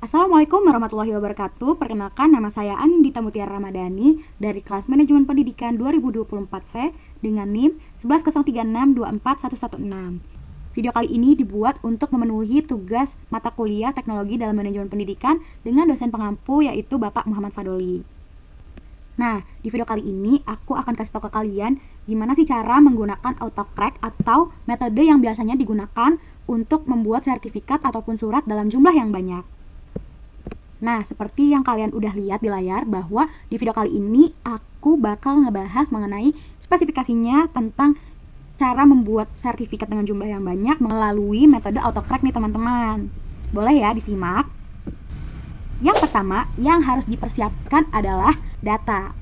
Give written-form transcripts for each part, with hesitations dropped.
Assalamualaikum warahmatullahi wabarakatuh. Perkenalkan, nama saya Anindita Mutiara Ramadhani dari kelas Manajemen Pendidikan 2024C dengan NIM 10362424116. Video kali ini dibuat untuk memenuhi tugas mata kuliah Teknologi dalam Manajemen Pendidikan dengan dosen pengampu yaitu Bapak Muhammad Fadoli. Nah, di video kali ini aku akan kasih tahu ke kalian gimana sih cara menggunakan autocrack atau metode yang biasanya digunakan untuk membuat sertifikat ataupun surat dalam jumlah yang banyak. Nah, seperti yang kalian udah lihat di layar bahwa di video kali ini aku bakal ngebahas mengenai spesifikasinya tentang cara membuat sertifikat dengan jumlah yang banyak melalui metode autocrack nih teman-teman. Boleh ya disimak? Yang pertama yang harus dipersiapkan adalah data.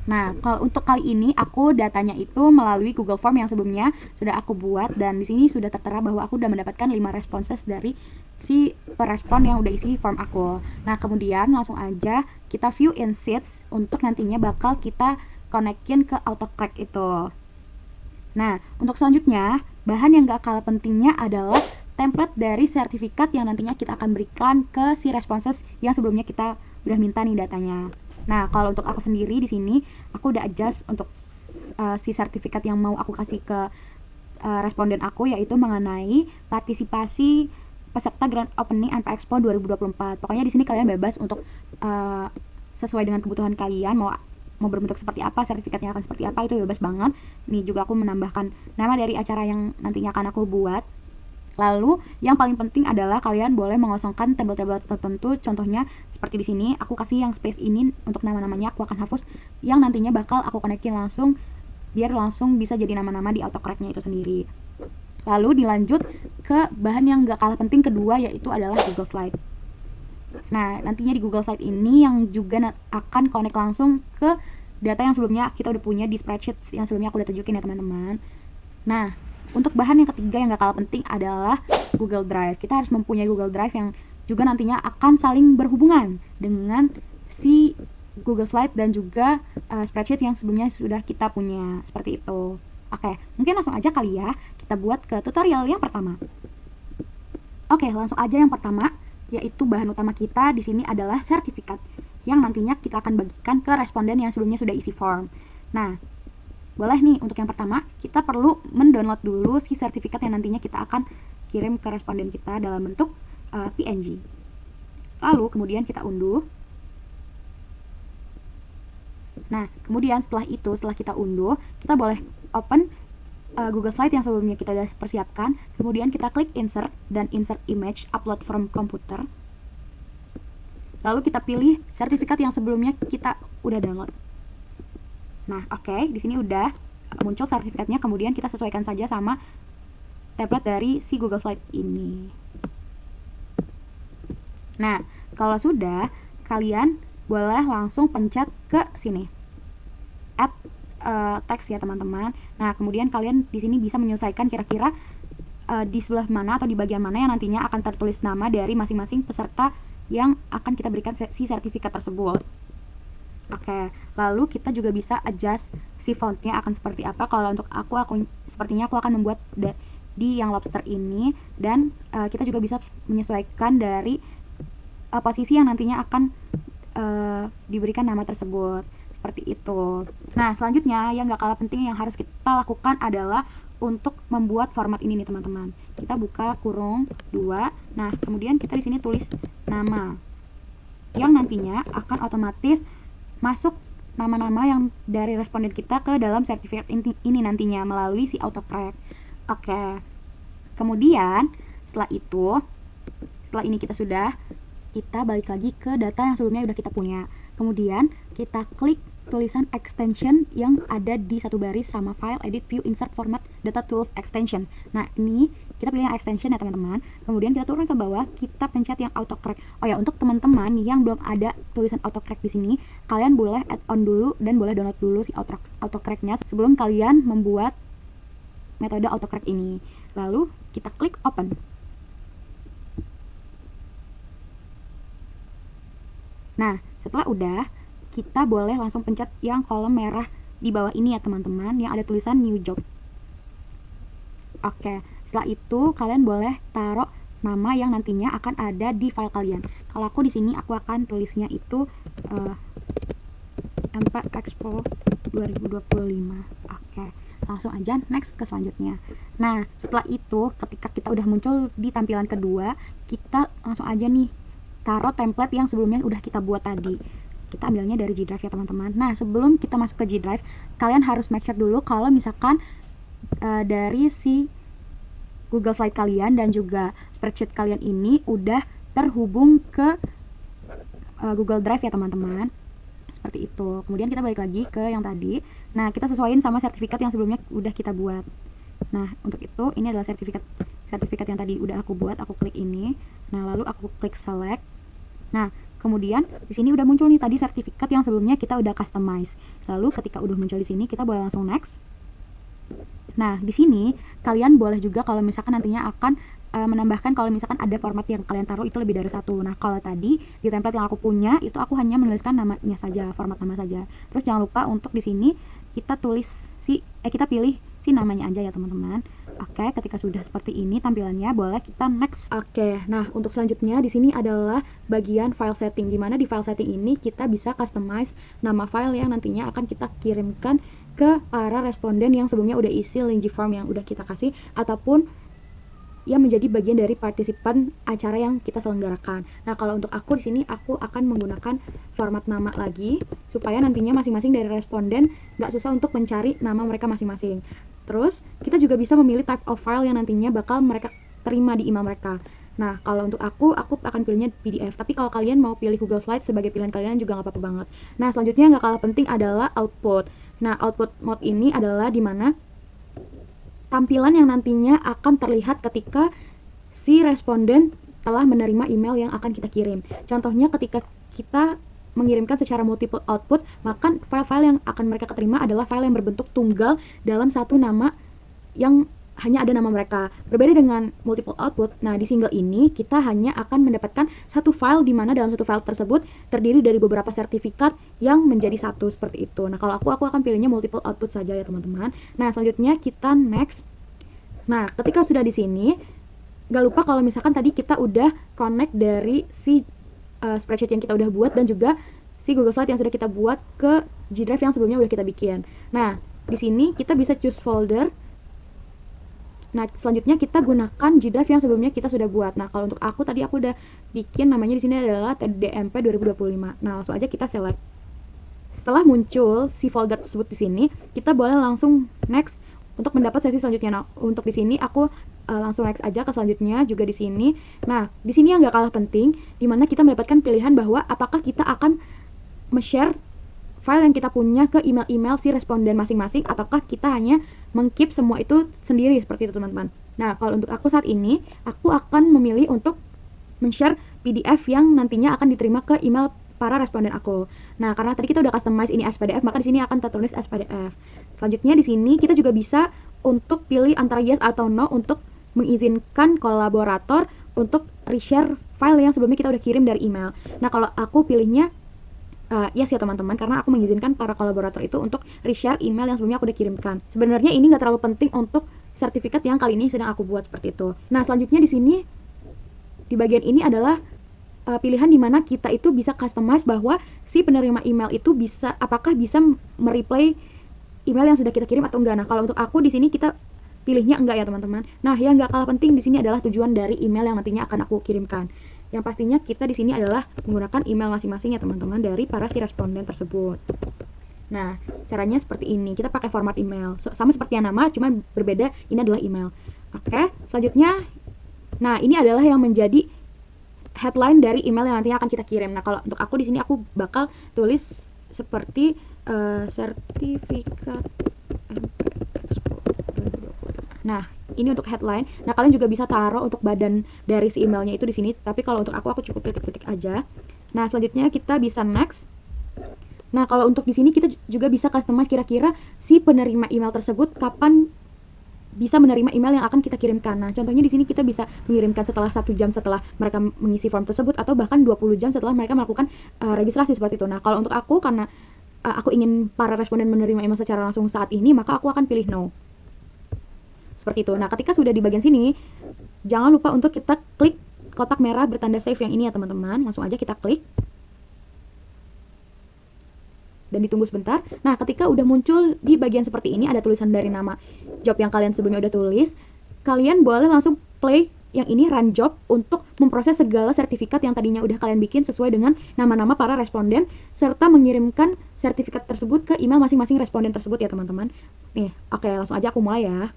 Nah, kalau untuk kali ini aku datanya itu melalui Google Form yang sebelumnya sudah aku buat dan di sini sudah tertera bahwa aku sudah mendapatkan 5 responses dari si perespon yang udah isi form aku. Nah, kemudian langsung aja kita view in sheets untuk nantinya bakal kita konekin ke autocrack itu. Nah, untuk selanjutnya, bahan yang gak kalah pentingnya adalah template dari sertifikat yang nantinya kita akan berikan ke si responses yang sebelumnya kita udah minta nih datanya. Nah, kalau untuk aku sendiri di sini aku udah adjust untuk si sertifikat yang mau aku kasih ke responden aku, yaitu mengenai partisipasi peserta Grand Opening NP Expo 2024. Pokoknya di sini kalian bebas untuk sesuai dengan kebutuhan kalian mau berbentuk seperti apa, sertifikatnya akan seperti apa, itu bebas banget. Nih juga aku menambahkan nama dari acara yang nantinya akan aku buat. Lalu yang paling penting adalah kalian boleh mengosongkan tabel-tabel tertentu. Contohnya seperti di sini aku kasih yang space ini untuk nama-namanya aku akan hapus, yang nantinya bakal aku konekin langsung biar langsung bisa jadi nama-nama di autocrack-nya itu sendiri. Lalu dilanjut ke bahan yang gak kalah penting kedua, yaitu adalah Google Slide. Nah, nantinya di Google Slide ini yang juga akan connect langsung ke data yang sebelumnya kita udah punya di spreadsheet yang sebelumnya aku udah tunjukin ya teman-teman. Nah, untuk bahan yang ketiga yang gak kalah penting adalah Google Drive. Kita harus mempunyai Google Drive yang juga nantinya akan saling berhubungan dengan si Google Slide dan juga spreadsheet yang sebelumnya sudah kita punya. Seperti itu. Oke, mungkin langsung aja kali ya kita buat ke tutorial yang pertama. Oke, langsung aja yang pertama, yaitu bahan utama kita di sini adalah sertifikat yang nantinya kita akan bagikan ke responden yang sebelumnya sudah isi form. Nah, boleh nih untuk yang pertama kita perlu mendownload dulu si sertifikat yang nantinya kita akan kirim ke responden kita dalam bentuk PNG. Lalu kemudian kita unduh. Nah, kemudian setelah kita unduh, kita boleh open Google Slide yang sebelumnya kita sudah persiapkan. Kemudian kita klik insert dan insert image upload from computer. Lalu kita pilih sertifikat yang sebelumnya kita udah download. Nah, oke, di sini udah muncul sertifikatnya. Kemudian kita sesuaikan saja sama template dari si Google Slide ini. Nah, kalau sudah, kalian boleh langsung pencet ke sini, add text ya teman-teman. Nah, kemudian kalian di sini bisa menyelesaikan kira-kira di sebelah mana atau di bagian mana yang nantinya akan tertulis nama dari masing-masing peserta yang akan kita berikan si sertifikat tersebut. Oke, lalu kita juga bisa adjust si fontnya akan seperti apa. Kalau untuk aku sepertinya aku akan membuat di yang lobster ini, dan kita juga bisa menyesuaikan dari posisi yang nantinya akan diberikan nama tersebut, seperti itu. Nah, selanjutnya yang gak kalah penting yang harus kita lakukan adalah untuk membuat format ini nih teman-teman. Kita buka kurung 2. Nah, kemudian kita di sini tulis nama yang nantinya akan otomatis masuk nama-nama yang dari responden kita ke dalam sertifikat ini nantinya melalui si autocrack. Oke. Kemudian setelah ini kita balik lagi ke data yang sebelumnya udah kita punya. Kemudian kita klik tulisan extension yang ada di satu baris sama file, edit, view, insert, format, data tools, extension. Nah, ini kita pilih yang extension ya teman-teman. Kemudian kita turun ke bawah, kita pencet yang autocrack. Oh ya, untuk teman-teman yang belum ada tulisan autocrack di sini, kalian boleh add on dulu dan boleh download dulu si autocrack-nya sebelum kalian membuat metode autocorrect ini. Lalu kita klik open. Nah, setelah udah, kita boleh langsung pencet yang kolom merah di bawah ini ya teman-teman, yang ada tulisan new job. Oke, setelah itu kalian boleh taruh nama yang nantinya akan ada di file kalian. Kalau aku di sini aku akan tulisnya itu MP Expo 2025. Oke, langsung aja next ke selanjutnya. Nah, setelah itu ketika kita udah muncul di tampilan kedua, kita langsung aja nih taruh template yang sebelumnya udah kita buat tadi. Kita ambilnya dari G Drive ya teman-teman. Nah, sebelum kita masuk ke G Drive, kalian harus make sure dulu kalau misalkan dari si Google Slide kalian dan juga spreadsheet kalian ini udah terhubung ke Google Drive ya teman-teman. Seperti itu. Kemudian kita balik lagi ke yang tadi. Nah, kita sesuaiin sama sertifikat yang sebelumnya udah kita buat. Nah, untuk itu ini adalah sertifikat yang tadi udah aku buat. Aku klik ini. Nah, lalu aku klik select. Nah, kemudian di sini udah muncul nih tadi sertifikat yang sebelumnya kita udah customize. Lalu ketika udah muncul di sini, kita boleh langsung next. Nah, di sini kalian boleh juga kalau misalkan nantinya akan menambahkan kalau misalkan ada format yang kalian taruh itu lebih dari satu. Nah, kalau tadi di template yang aku punya itu aku hanya menuliskan namanya saja, format nama saja. Terus jangan lupa untuk di sini kita pilih si namanya aja ya teman-teman. Oke, ketika sudah seperti ini tampilannya, boleh kita next. Oke, nah untuk selanjutnya di sini adalah bagian file setting, di mana di file setting ini kita bisa customize nama file yang nantinya akan kita kirimkan ke para responden yang sebelumnya udah isi link form yang udah kita kasih, ataupun yang menjadi bagian dari partisipan acara yang kita selenggarakan. Nah, kalau untuk aku di sini aku akan menggunakan format nama lagi supaya nantinya masing-masing dari responden nggak susah untuk mencari nama mereka masing-masing. Terus kita juga bisa memilih type of file yang nantinya bakal mereka terima di email mereka. Nah, kalau untuk aku akan pilihnya PDF. Tapi kalau kalian mau pilih Google Slide sebagai pilihan kalian juga nggak apa-apa banget. Nah, selanjutnya nggak kalah penting adalah output. Nah, output mode ini adalah dimana tampilan yang nantinya akan terlihat ketika si responden telah menerima email yang akan kita kirim. Contohnya ketika kita mengirimkan secara multiple output, maka file-file yang akan mereka terima adalah file yang berbentuk tunggal dalam satu nama yang hanya ada nama mereka. Berbeda dengan multiple output, nah di single ini kita hanya akan mendapatkan satu file di mana dalam satu file tersebut terdiri dari beberapa sertifikat yang menjadi satu seperti itu. Nah, kalau aku akan pilihnya multiple output saja ya teman-teman. Nah, selanjutnya kita next. Nah, ketika sudah di sini, gak lupa kalau misalkan tadi kita udah connect dari si spreadsheet yang kita udah buat dan juga si Google Slide yang sudah kita buat ke G Drive yang sebelumnya udah kita bikin. Nah, di sini kita bisa choose folder. Nah, selanjutnya kita gunakan G Drive yang sebelumnya kita sudah buat. Nah, kalau untuk aku tadi aku udah bikin namanya di sini adalah TDMP 2025. Nah, langsung aja kita select. Setelah muncul si folder tersebut di sini, kita boleh langsung next untuk mendapat sesi selanjutnya. Nah, untuk di sini aku langsung next aja ke selanjutnya juga di sini. Nah, di sini yang nggak kalah penting, di mana kita mendapatkan pilihan bahwa apakah kita akan share file yang kita punya ke email-email si responden masing-masing, ataukah kita hanya meng-keep semua itu sendiri seperti itu teman-teman. Nah, kalau untuk aku saat ini, aku akan memilih untuk men-share PDF yang nantinya akan diterima ke email para responden aku. Nah, karena tadi kita udah customize ini as PDF, maka di sini akan tertulis as PDF. Selanjutnya di sini kita juga bisa untuk pilih antara yes atau no untuk mengizinkan kolaborator untuk reshare file yang sebelumnya kita udah kirim dari email. Nah, kalau aku pilihnya yes ya teman-teman, karena aku mengizinkan para kolaborator itu untuk reshare email yang sebelumnya aku udah kirimkan. Sebenarnya ini nggak terlalu penting untuk sertifikat yang kali ini sedang aku buat seperti itu. Nah, selanjutnya di sini di bagian ini adalah pilihan dimana kita itu bisa customize bahwa si penerima email itu apakah bisa mereply email yang sudah kita kirim atau enggak. Nah, kalau untuk aku di sini kita pilihnya enggak ya teman-teman. Nah, yang nggak kalah penting di sini adalah tujuan dari email yang nantinya akan aku kirimkan. Yang pastinya kita di sini adalah menggunakan email masing-masing ya teman-teman dari para si responden tersebut. Nah, caranya seperti ini. Kita pakai format email. Sama seperti yang nama, cuman berbeda. Ini adalah email. Oke, selanjutnya. Nah, ini adalah yang menjadi headline dari email yang nantinya akan kita kirim. Nah, kalau untuk aku di sini aku bakal tulis seperti sertifikat MP Expo 2025. Nah, ini untuk headline. Nah, kalian juga bisa taruh untuk badan dari si emailnya itu di sini. Tapi kalau untuk aku cukup titik-titik aja. Nah, selanjutnya kita bisa next. Nah, kalau untuk di sini kita juga bisa customize kira-kira si penerima email tersebut kapan bisa menerima email yang akan kita kirimkan. Nah, contohnya di sini kita bisa mengirimkan setelah 1 jam setelah mereka mengisi form tersebut, atau bahkan 20 jam setelah mereka melakukan registrasi seperti itu. Nah, kalau untuk aku, karena aku ingin para responden menerima email secara langsung saat ini, maka aku akan pilih no. Seperti itu. Nah, ketika sudah di bagian sini, jangan lupa untuk kita klik kotak merah bertanda save yang ini ya teman-teman. Langsung aja kita klik. Dan ditunggu sebentar. Nah, ketika udah muncul di bagian seperti ini, ada tulisan dari nama job yang kalian sebelumnya udah tulis, kalian boleh langsung play yang ini run job untuk memproses segala sertifikat yang tadinya udah kalian bikin sesuai dengan nama-nama para responden, serta mengirimkan sertifikat tersebut ke email masing-masing responden tersebut ya teman-teman. Nih, oke, langsung aja aku mulai ya.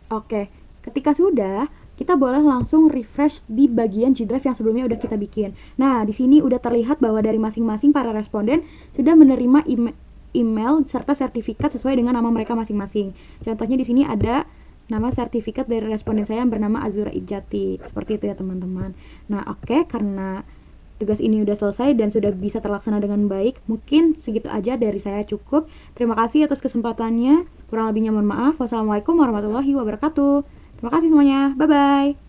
Oke, ketika sudah, kita boleh langsung refresh di bagian G Drive yang sebelumnya udah kita bikin. Nah, di sini udah terlihat bahwa dari masing-masing para responden sudah menerima email serta sertifikat sesuai dengan nama mereka masing-masing. Contohnya di sini ada nama sertifikat dari responden saya yang bernama Azura Ijati. Seperti itu ya teman-teman. Nah, oke, karena tugas ini udah selesai dan sudah bisa terlaksana dengan baik. Mungkin segitu aja dari saya cukup. Terima kasih atas kesempatannya. Kurang lebihnya mohon maaf. Wassalamualaikum warahmatullahi wabarakatuh. Terima kasih semuanya. Bye-bye.